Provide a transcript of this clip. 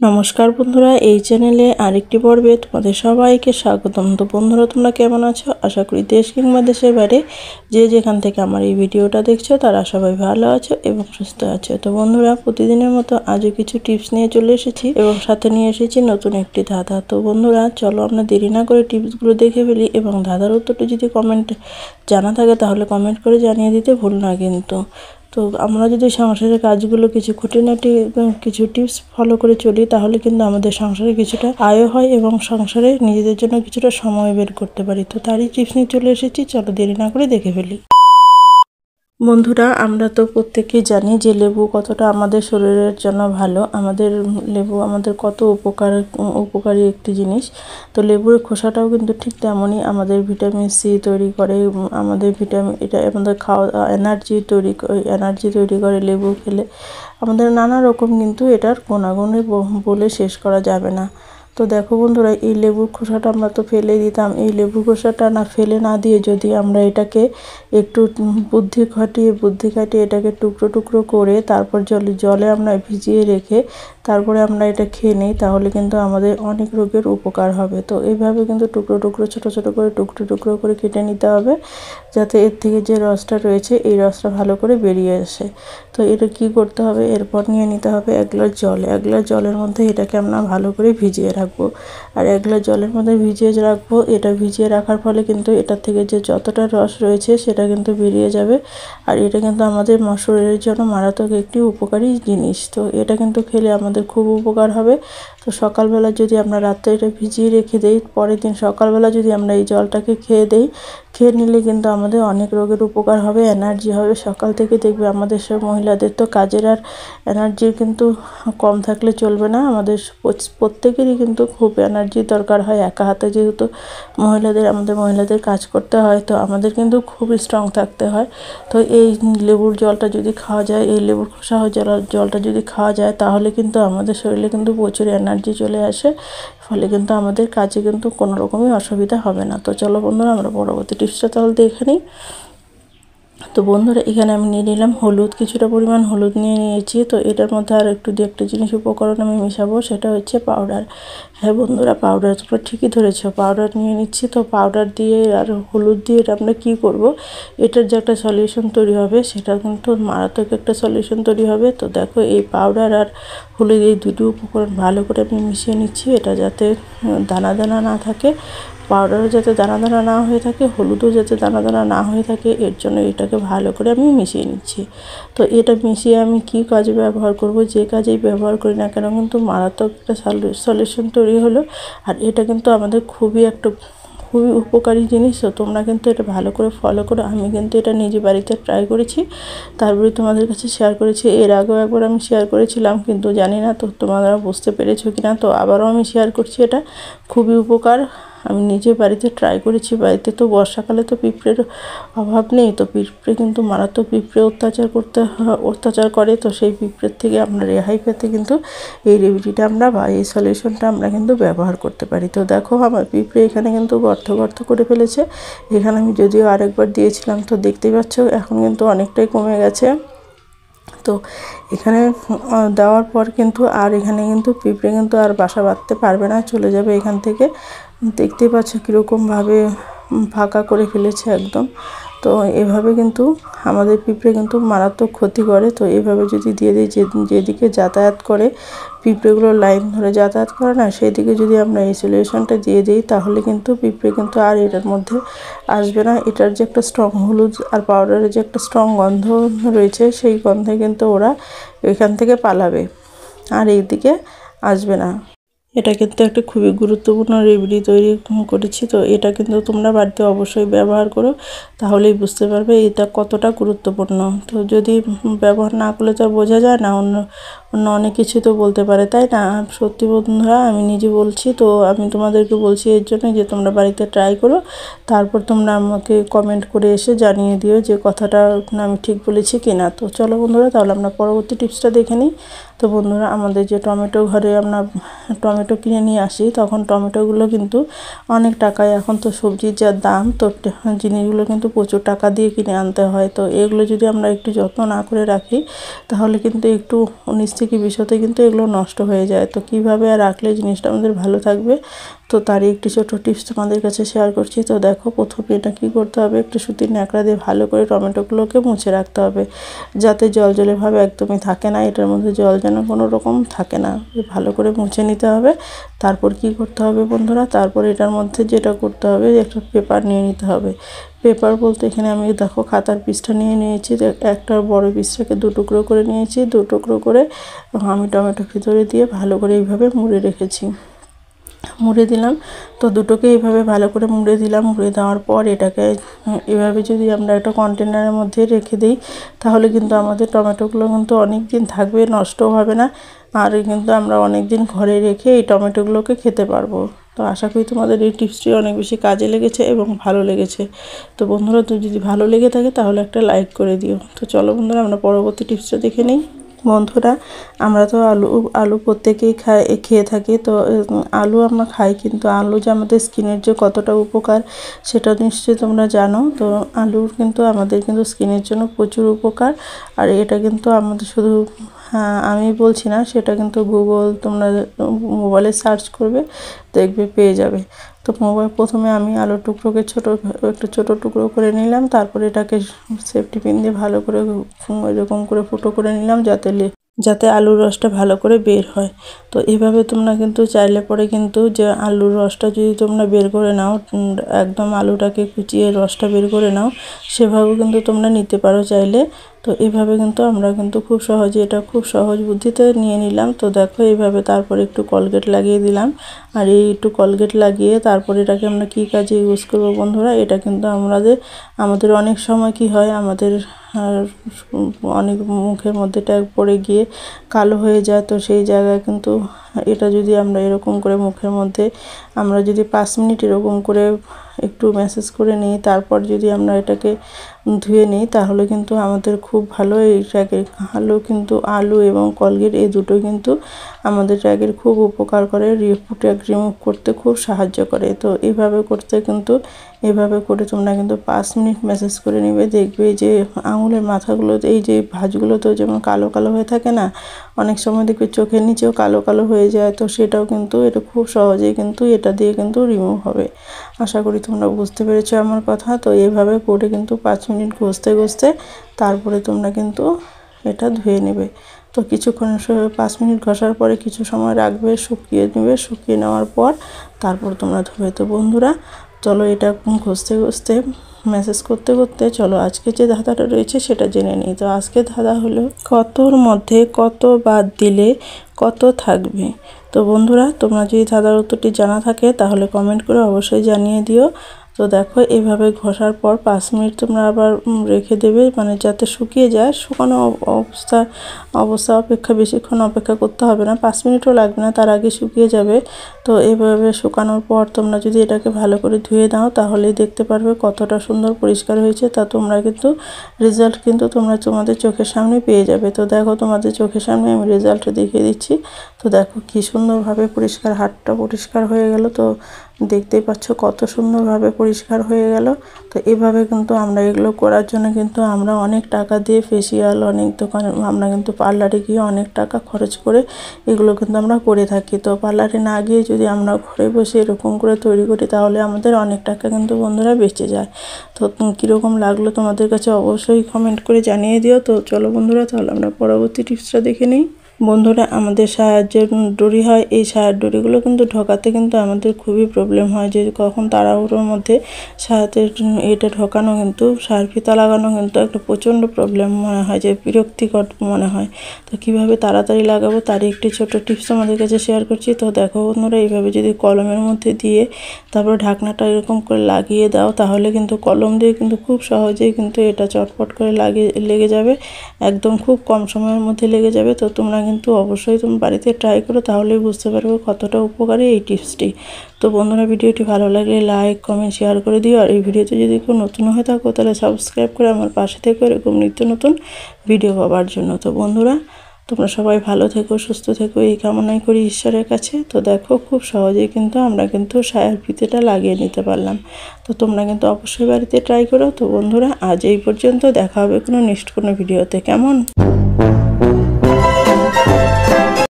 নমস্কার বন্ধুরা, এই চ্যানেলে আরেকটি পর্বে তোমাদের সবাইকে স্বাগতম। তো বন্ধুরা, তোমরা কেমন আছো? আশা করি দেশ কিংবা দেশের বাইরে যে যেখান থেকে আমার এই ভিডিওটা দেখছো তারা সবাই ভালো আছো এবং সুস্থ আছো। তো বন্ধুরা, প্রতিদিনের মতো আজও কিছু টিপস নিয়ে চলে এসেছি এবং সাথে নিয়ে এসেছি নতুন একটি ধাঁধা। তো বন্ধুরা, চলো আমরা দেরি না করে টিপসগুলো দেখে ফেলি এবং ধাঁধার উত্তরটি যদি কমেন্ট জানা থাকে তাহলে কমেন্ট করে জানিয়ে দিতে ভুল না কিন্তু। তো আমরা যদি সংসারের কাজগুলো কিছু খুঁটিনাটি কিছু টিপস ফলো করে চলি তাহলে কিন্তু আমাদের সংসারে কিছুটা আয়ও হয় এবং সংসারে নিজেদের জন্য কিছুটা সময় বের করতে পারি। তো তারই টিপস নিয়ে চলে এসেছি, চলো দেরি না করে দেখে ফেলি। বন্ধুরা, আমরা তো প্রত্যেকেই জানি যে লেবু কতটা আমাদের শরীরের জন্য ভালো। লেবু আমাদের কত উপকারী একটি জিনিস। তো লেবুর খোসাটাও কিন্তু ঠিক তেমনই আমাদের ভিটামিন সি তৈরি করে। এটা আমাদের এনার্জি তৈরি করে লেবু খেলে। আমাদের নানা রকম কিন্তু এটার গুণাগুণে বলে শেষ করা যাবে না। তো দেখো বন্ধুরা, এই লেবুর খোসাটা আমরা তো ফেলে দিতাম। এই লেবুর খোসাটা ফেলে না দিয়ে যদি আমরা এটাকে একটু বুদ্ধি খাটিয়ে এটাকে টুকরো টুকরো করে তারপর জলে আমরা ভিজিয়ে রেখে তারপরে আমরা এটা খেয়ে নিই তাহলে কিন্তু আমাদের অনেক রোগের উপকার হবে। তো এইভাবে কিন্তু ছোট ছোট করে টুকরো করে কেটে নিতে হবে, যাতে এর থেকে যে রসটা রয়েছে এই রসটা ভালো করে বেরিয়ে আসে। তো এটা কি করতে হবে, এরপর নিয়ে নিতে হবে 1 গ্লাস জল। 1 গ্লাস জলের মধ্যে এটাকে আমরা ভালো করে ভিজিয়ে রাখবো। আর 1 গ্লাস জলের মধ্যে ভিজিয়ে রাখবো। এটা ভিজিয়ে রাখার ফলে কিন্তু এটা থেকে যে যতটা রস রয়েছে সেটা কিন্তু বেরিয়ে যাবে। আর এটা কিন্তু আমাদের শরীরের জন্য মারাত্মক একটি উপকারী জিনিস। তো এটা কিন্তু খেলে আমাদের খুব উপকার হবে। তো সকালবেলা যদি আমরা রাত্রে এটা ভিজিয়ে রেখে দিই, পরের দিন সকালবেলা যদি আমরা এই জলটাকে খেয়ে নিলে কিন্তু আমাদের অনেক রোগের উপকার হবে, এনার্জি হবে। সকাল থেকে দেখবে আমাদের সব মহিলাদের তো কাজের আর এনার্জির কিন্তু কম থাকলে চলবে না। আমাদের প্রত্যেকেরই কিন্তু খুব এনার্জির দরকার হয়। একা হাতে যেহেতু আমাদের মহিলাদের কাজ করতে হয়, তো আমাদের কিন্তু খুব স্ট্রং থাকতে হয়। তো এই লেবুর জলটা যদি খাওয়া যায়, এই লেবুর খোসা জলটা যদি খাওয়া যায় তাহলে কিন্তু আমাদের শরীরে কিন্তু প্রচুর এনার্জি চলে আসে। ফলে কিন্তু আমাদের কাজে কিন্তু কোনো রকমই অসুবিধা হবে না। তো চলো বন্ধুরা, আমরা পরবর্তী টিপসটা তাহলে দেখে নিই। তো বন্ধুরা, এখানে আমি নিয়ে নিলাম হলুদ, কিছুটা পরিমাণ হলুদ নিয়ে নিয়েছি। তো এটার মধ্যে আর একটু একটা জিনিস উপকরণ আমি মেশাবো, সেটা হচ্ছে পাউডার। হ্যাঁ বন্ধুরা, পাউডার তোমরা ঠিকই ধরেছো, পাউডার নিয়ে নিচ্ছি। তো পাউডার দিয়ে আর হলুদ দিয়ে এটা আমরা কী করব, এটার যে একটা সলিউশন তৈরি হবে সেটা কিন্তু মারাত্মক একটা সলিউশন তৈরি হবে। তো দেখো, এই পাউডার আর হলুদ এই দুটো উপকরণ ভালো করে আমি মিশিয়ে নিচ্ছি। এটা যাতে দানা দানা না থাকে, পাউডারও যাতে দানা দানা না হয়ে থাকে, হলুদও যাতে দানা দানা না হয়ে থাকে, এর জন্য এটাকে ভালো করে আমি মিশিয়ে নিচ্ছি। তো এটা মিশিয়ে আমি কি কাজে ব্যবহার করব, যে কাজেই ব্যবহার করি না কেন কিন্তু মারাত্মক একটা সলিউশন তৈরি হলো। আর এটা কিন্তু আমাদের খুবই উপকারী জিনিস। তো তোমরা কিন্তু এটা ভালো করে ফলো করো। আমি কিন্তু এটা নিজে বাড়িতে ট্রাই করেছি, তারপরে তোমাদের কাছে শেয়ার করেছি। এর আগেও একবার আমি শেয়ার করেছিলাম, কিন্তু জানি না তো তোমরা বুঝতে পেরেছো কিনা। তো আবারও আমি শেয়ার করছি, এটা খুবই উপকার। আমি নিজে বাড়িতে ট্রাই করেছি। বাড়িতে তো বর্ষাকালে তো পিঁপড়ের অভাব নেই। তো পিঁপড়ে কিন্তু মারাত্মক অত্যাচার করে। তো সেই পিঁপড়ের থেকে আমরা রেহাই পেতে কিন্তু এই রেমেডিটা এই সলিউশনটা আমরা কিন্তু ব্যবহার করতে পারি। তো দেখো, আমার পিঁপড়ে এখানে কিন্তু গর্ত করে ফেলেছে। এখানে আমি যদিও আরেকবার দিয়েছিলাম, তো দেখতেই পাচ্ছ এখন কিন্তু অনেকটাই কমে গেছে। তো এখানে দেওয়ার পর কিন্তু আর এখানে কিন্তু পিঁপড়ে কিন্তু আর বাসা বাঁধতে পারবে না, চলে যাবে এখান থেকে। দেখতেই পাচ্ছ কীরকমভাবে ফাঁকা করে ফেলেছে একদম। তো এভাবে কিন্তু আমাদের পিঁপড়ে কিন্তু মারাত্মক ক্ষতি করে। তো এভাবে যদি দিয়ে দিই, যেদিকে যাতায়াত করে পিঁপড়েগুলো লাইন ধরে যাতায়াত করে না, সেই দিকে যদি আমরা এই সলিউশনটা দিয়ে দিই তাহলে কিন্তু পিঁপড়ে কিন্তু আর এটার মধ্যে আসবে না। এটার যে একটা স্ট্রং হলুদ আর পাউডারের যে একটা স্ট্রং গন্ধ রয়েছে, সেই গন্ধে কিন্তু ওরা এখান থেকে পালাবে আর এই দিকে আসবে না। এটা কিন্তু একটা খুবই গুরুত্বপূর্ণ রেমেডি তৈরি করেছি। তো এটা কিন্তু তোমরা বাড়িতে অবশ্যই ব্যবহার করো, তাহলেই বুঝতে পারবে এটা কতটা গুরুত্বপূর্ণ। তো যদি ব্যবহার না করলে তো বোঝা যায় না, অন্য অনেক কিছু তো বলতে পারে, তাই না? সত্যি বন্ধুরা, আমি নিজে বলছি। তো আমি তোমাদেরকে বলছি এর জন্য যে তোমরা বাড়িতে ট্রাই করো, তারপর তোমরা আমাকে কমেন্ট করে এসে জানিয়ে দিও যে কথাটা আমি ঠিক বলেছি কি না। তো চলো বন্ধুরা, তাহলে আমরা পরবর্তী টিপসটা দেখে নিই। তো বন্ধুরা, আমাদের যে ঘরে আমরা টমেটো কিনে নিয়ে আসি, তখন টমেটোগুলো কিন্তু অনেক টাকায়, এখন তো সবজির যা দাম, তো জিনিসগুলো কিন্তু প্রচুর টাকা দিয়ে কিনে আনতে হয়। তো এগুলো যদি আমরা একটু যত্ন না করে রাখি তাহলে কিন্তু একটু 19 কি বিশতে কিন্তু এগুলো নষ্ট হয়ে যায়। তো কিভাবে রাখলে জিনিসটা আমাদের ভালো থাকবে, তো তারই একটি ছোট টিপস তোমাদের কাছে শেয়ার করছি। তো দেখো, প্রথমে এটা কী করতে হবে, একটু সুতির ন্যাকড়া দিয়ে ভালো করে টমেটোগুলোকে মুছে রাখতে হবে, যাতে জল ভাবে একদমই থাকে না, এটার মধ্যে জল যেন কোনো রকম থাকে না, ভালো করে মুছে নিতে হবে। তারপর কি করতে হবে বন্ধুরা, তারপর এটার মধ্যে যেটা করতে হবে, একটা পেপার নিয়ে নিতে হবে। পেপার বলতে এখানে আমি দেখো খাতার পিসটা নিয়ে নিয়েছি, একটা বড় পিসটাকে 2 টুকরো করে নিয়েছি, 2 টুকরো করে আমি টমেটো ভিতরে দিয়ে ভালো করে এইভাবে মুড়ে রেখেছি, মুড়ে দিলাম। তো দুটোকে এইভাবে ভালো করে মুড়ে দিলাম। মুড়ে দেওয়ার পর এটাকে এভাবে যদি আমরা একটা কন্টেনারের মধ্যে রেখে দিই, তাহলে কিন্তু আমাদের টমেটোগুলো কিন্তু অনেক দিন থাকবে, নষ্টও হবে না, আর কিন্তু আমরা অনেক দিন ঘরে রেখে এই টমেটোগুলোকে খেতে পারবো। তো আশা করি তোমাদের এই টিপসটি অনেক বেশি কাজে লেগেছে এবং ভালো লেগেছে। তো বন্ধুরা, যদি ভালো লেগে থাকে তাহলে একটা লাইক করে দিও। তো চলো বন্ধুরা, আমরা পরবর্তী টিপসটা দেখে নিই। বন্ধুরা, আমরা তো আলু প্রত্যেকেই খেয়ে থাকি। তো আলু আমরা খাই, কিন্তু আলু যে আমাদের স্কিনের যে কতটা উপকার সেটা নিশ্চয়ই তোমরা জানো। তো আলুর কিন্তু আমাদের কিন্তু স্কিনের জন্য প্রচুর উপকার। আর এটা কিন্তু আমাদের শুধু আমি বলছি না, সেটা কিন্তু গুগল, তোমরা মোবাইলে সার্চ করবে, দেখবে পেয়ে যাবে। তো প্রথমে আমি আলুর টুকরোকে একটু ছোটো টুকরো করে নিলাম, তারপরে এটাকে সেফটি পিন দিয়ে ভালো করে এরকম করে ফুটো করে নিলাম, যাতে আলুর রসটা ভালো করে বের হয়। তো এভাবে তোমরা কিন্তু চাইলে পরে কিন্তু যে আলুর রসটা যদি তোমরা বের করে নাও, একদম আলুটাকে কুচিয়ে রসটা বের করে নাও, সেভাবেও কিন্তু তোমরা নিতে পারো চাইলে। তো এইভাবে কিন্তু আমরা কিন্তু খুব সহজে, এটা খুব সহজ বুদ্ধিতে নিয়ে নিলাম। তো দেখো এইভাবে, তারপরে একটু কোলগেট লাগিয়ে দিলাম। আর এই একটু কোলগেট লাগিয়ে তারপরে এটাকে আমরা কী কাজে ইউজ করব বন্ধুরা, এটা কিন্তু আমাদের অনেক সময় কি হয়, আমাদের অনেক মুখের মধ্যে ট্যাগ পড়ে গিয়ে কালো হয়ে যায়। তো সেই জায়গায় কিন্তু এটা যদি আমরা এরকম করে মুখের মধ্যে আমরা যদি 5 মিনিট এরকম করে একটু ম্যাসাজ করে নিই, তারপর যদি আমরা এটাকে ধুয়ে নিই, তাহলে কিন্তু আমাদের খুব ভালো এই ট্যাগের আলু এবং কোলগেট এই দুটো কিন্তু আমাদের ট্যাগের খুব উপকার করে, ট্যাগ রিমুভ করতে খুব সাহায্য করে। তো এইভাবে এভাবে করে তোমরা কিন্তু 5 মিনিট ম্যাসাজ করে নেবে, দেখবে যে আঙুলের মাথাগুলো, এই যে ভাঁজগুলো তো যেমন কালো কালো হয়ে থাকে না, অনেক সময় দেখবে চোখের নিচেও কালো কালো হয়ে যায়। তো সেটাও কিন্তু এটা খুব সহজেই কিন্তু এটা দিয়ে কিন্তু রিমুভ হবে। আশা করি তোমরা বুঝতে পেরেছো আমার কথা। তো এইভাবে করে কিন্তু 5 মিনিট ঘষতে তারপরে তোমরা কিন্তু এটা ধুয়ে নেবে। তো কিছুক্ষণ 5 মিনিট ঘষার পরে কিছু সময় রাখবে, শুকিয়ে নেওয়ার পর তারপর তোমরা ধুবে। তো বন্ধুরা, চলো এটা ঘষতে ম্যাসেজ করতে চলো আজকে যে ধাঁধাটা রয়েছে সেটা জেনে নিই। তো আজকে ধাঁধা হলো, কতর মধ্যে কত বাদ দিলে কত থাকবে। তো বন্ধুরা, তোমরা যদি ধাঁধার উত্তরটি জানা থাকে তাহলে কমেন্ট করে অবশ্যই জানিয়ে দিও। তো দেখো, এভাবে ঘষার পর 5 মিনিট তোমরা আবার রেখে দেবে, মানে যাতে শুকিয়ে যায়। শুকানো অবস্থা অপেক্ষা বেশিক্ষণ অপেক্ষা করতে হবে না, 5 মিনিটও লাগবে না, তার আগে শুকিয়ে যাবে। তো এভাবে শুকানোর পর তোমরা যদি এটাকে ভালো করে ধুয়ে দাও, তাহলেই দেখতে পারবে কতটা সুন্দর পরিষ্কার হয়েছে। তা তোমরা কিন্তু রেজাল্ট কিন্তু তোমাদের চোখের সামনে পেয়ে যাবে। তো দেখো, তোমাদের চোখের সামনে আমি রেজাল্ট দেখিয়ে দিচ্ছি। তো দেখো কি সুন্দরভাবে হাতটা পরিষ্কার হয়ে গেল। তো দেখতেই পাচ্ছ কত সুন্দরভাবে পরিষ্কার হয়ে গেল। তো এভাবে কিন্তু আমরা এগুলো করার জন্য কিন্তু আমরা অনেক টাকা দিয়ে ফেসিয়াল, অনেক দোকানে আমরা কিন্তু পার্লারে গিয়ে অনেক টাকা খরচ করে এগুলো কিন্তু আমরা করে থাকি। তো পার্লারে না গিয়ে যদি আমরা ঘরে বসে এরকম করে তৈরি করি, তাহলে আমাদের অনেক টাকা কিন্তু বন্ধুরা বেঁচে যায়। তো কীরকম লাগলো তোমাদের কাছে অবশ্যই কমেন্ট করে জানিয়ে দিও। তো চলো বন্ধুরা, তাহলে আমরা পরবর্তী টিপসটা দেখে নিই। বন্ধুরা, আমাদের সাহায্যের ডরি হয়, এই সাহায্য ডরিগুলো কিন্তু ঢোকাতে কিন্তু আমাদের খুবই প্রবলেম হয়, যে কখন তাড়াহুড়োর মধ্যে এটা ঢোকানো, কিন্তু সার ফিতা লাগানো কিন্তু একটা প্রচণ্ড প্রবলেম মনে হয়, যে বিরক্তিকর মনে হয়। তো কীভাবে তাড়াতাড়ি লাগাবো তারই একটি ছোট টিপস আমাদের কাছে শেয়ার করছি। তো দেখো বন্ধুরা, এইভাবে যদি কলমের মধ্যে দিয়ে তারপর ঢাকনাটা এরকম করে লাগিয়ে দাও, তাহলে কিন্তু কলম দিয়ে কিন্তু খুব সহজেই কিন্তু এটা চটপট করে লেগে যাবে, একদম খুব কম সময়ের মধ্যে লেগে যাবে। তো তোমরা কিন্তু অবশ্যই বাড়িতে ট্রাই করো, তাহলেই বুঝতে পারবে কতটা উপকারী এই টিপসটি। তো বন্ধুরা, ভিডিওটি ভালো লাগলে লাইক কমেন্ট শেয়ার করে দিও। আর এই ভিডিওতে যদি কেউ নতুন হয়ে থাকো, তাহলে সাবস্ক্রাইব করে আমার পাশে থেকে এরকম নিত্য নতুন ভিডিও পাওয়ার জন্য। তো বন্ধুরা, তোমরা সবাই ভালো থেকো, সুস্থ থেকো, এই কামনাই করি ঈশ্বরের কাছে। তো দেখো, খুব সহজেই কিন্তু আমরা কিন্তু সায়ার ফিতেটা লাগিয়ে নিতে পারলাম। তো তোমরা কিন্তু অবশ্যই বাড়িতে ট্রাই করো। তো বন্ধুরা, আজ এই পর্যন্ত, দেখা হবে কোনো নেক্সট কোনো ভিডিওতে, কেমন?